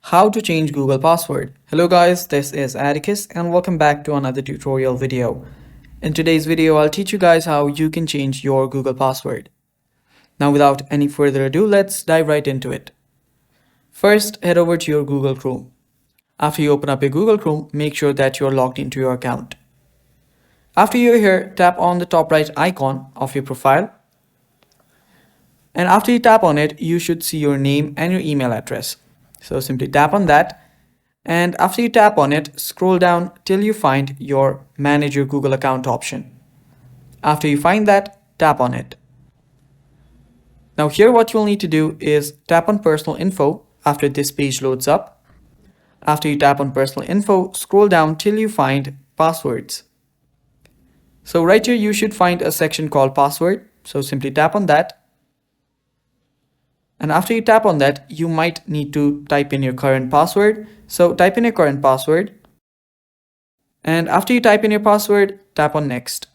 How to change Google password. Hello guys, this is Atticus and welcome back to another tutorial video. In today's video, I'll teach you guys how you can change your Google password. Now without any further ado, let's dive right into it. First, head over to your Google Chrome. After you open up your Google Chrome, make sure that you're logged into your account. After you're here, tap on the top right icon of your profile. And after you tap on it, you should see your name and your email address. So simply tap on that, and after you tap on it, scroll down till you find your Manage Your Google Account option. After you find that, tap on it. Now here what you'll need to do is tap on Personal Info after this page loads up. After you tap on Personal Info, scroll down till you find Passwords. So right here you should find a section called Password, so simply tap on that. And after you tap on that, you might need to type in your current password. So type in your current password. And after you type in your password, tap on Next.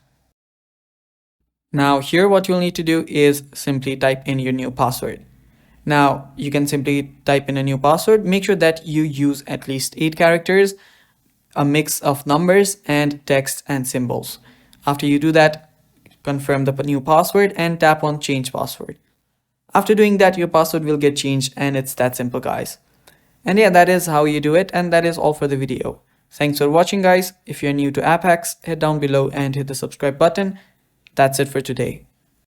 Now here what you'll need to do is simply type in your new password. Now you can simply type in a new password. Make sure that you use at least 8 characters, a mix of numbers and text and symbols. After you do that, confirm the new password and tap on Change Password. After doing that, your password will get changed, and it's that simple, guys. And yeah, that is how you do it, and that is all for the video. Thanks for watching, guys. If you're new to App Hacks, head down below and hit the subscribe button. That's it for today.